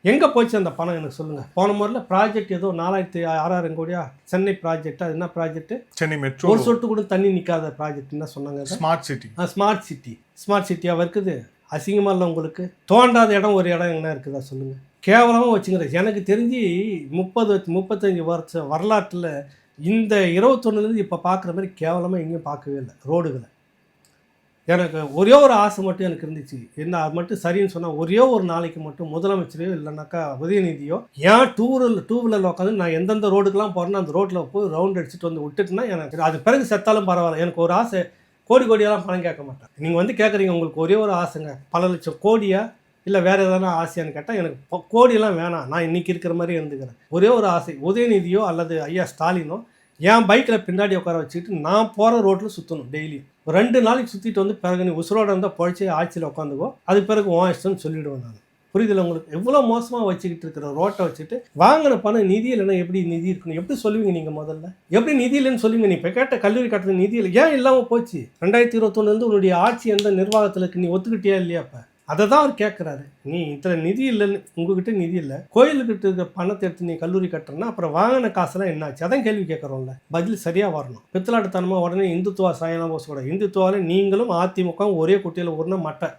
எங்கே போச்சு அந்த பணம் எனக்கு சொல்லுங்கள். போன முறையில் ப்ராஜெக்ட் ஏதோ 4600 கோடியா சென்னை ப்ராஜெக்ட், அது என்ன ப்ராஜெக்ட்? சென்னை மெட்ரோ. ஒரு சொட்டு கூட தண்ணி நிற்காத ப்ராஜெக்ட் என்ன சொன்னாங்க? Smart city. ஸ்மார்ட் சிட்டியாக இருக்குது. அசிங்கமாக இல்லை உங்களுக்கு? தோண்டாத இடம் ஒரு இடம் என்ன இருக்குதா சொல்லுங்கள். கேவலமாக வச்சுங்கிற. எனக்கு தெரிஞ்சு 35 வருஷம் வரலாற்றில் இந்த 21 இப்போ பார்க்குற மாதிரி கேவலமாக எங்கேயும் பார்க்கவே இல்லை ரோடுகளை. எனக்கு ஒரே ஒரு ஆசை மட்டும் எனக்கு இருந்துச்சு. என்ன அது மட்டும் சரின்னு சொன்னால், ஒரே ஒரு நாளைக்கு மட்டும் முதலமைச்சரையோ இல்லைனாக்கா உதயநிதியோ ஏன் டூ வீலரில் உட்காந்து நான் எந்தெந்த ரோடுக்கெலாம் போகிறேன்னா அந்த ரோட்டில் போய் ரவுண்ட் அடிச்சுட்டு வந்து விட்டுட்டுனா எனக்கு அது பிறகு செத்தாலும் பரவாயில்ல. எனக்கு ஒரு ஆசை. கோடியெல்லாம் பணம் கேட்க மாட்டேன். நீங்கள் வந்து கேட்குறீங்க உங்களுக்கு ஒரே ஒரு ஆசைங்க, பல லட்சம் கோடியா இல்லை வேறு எதனா ஆசையான்னு கேட்டால் எனக்கு கோடியெல்லாம் வேணாம், நான் இன்றைக்கி இருக்கிற மாதிரி இருந்துக்கிறேன். ஒரே ஒரு ஆசை, உதயநிதியோ அல்லது ஐயா ஸ்டாலினோ என் பைக்கில் பின்னாடி உட்கார வச்சுக்கிட்டு நான் போகிற ரோட்டில் சுற்றணும். டெய்லி 2 நாளைக்கு சுற்றிட்டு வந்து பிறகு நீ உசுரோட இருந்தால் பொழைச்சி ஆட்சியில் உட்காந்துக்கோ, அதுக்கு பிறகு உன் இஷ்டம்னு சொல்லிவிடுவேன் நான். புரியுதில்ல உங்களுக்கு? எவ்வளோ மோசமாக வச்சுக்கிட்டு இருக்கிற ரோட்டை வச்சுட்டு வாங்கின பணம் நிதி இல்லைன்னா எப்படி நிதி இருக்கணும்? எப்படி சொல்லுவீங்க நீங்கள்? முதல்ல எப்படி நிதி இல்லைன்னு சொல்லுவீங்க? நீ இப்போ கேட்ட கல்லூரி கட்டுறது நிதி இல்லை, ஏன் இல்லாமல் போச்சு? 2021 உன்னுடைய ஆட்சி எந்த நிர்வாகத்தில் இருக்கு, நீ ஒத்துக்கிட்டியா இல்லையா? இப்போ அதை தான் அவர் கேட்குறாரு. நீ இதில் நிதி இல்லைன்னு, உங்ககிட்ட நிதி இல்லை, கோயிலுக்கிட்ட இருக்கிற பணத்தை எடுத்து நீ கல்லூரி கட்டுறன்னா அப்புறம் வாங்கின காசுலாம் என்னாச்சு? அதான் கேள்வி கேட்குறோம்ல. பதில் சரியாக வரணும். பித்தலாட்டுத்தனமாக உடனே இந்துத்துவா சாயலாம் போசக்கூடாது. இந்துத்துவாவில் நீங்களும் அதிமுகவும் ஒரே குட்டியில் உருண மட்டை.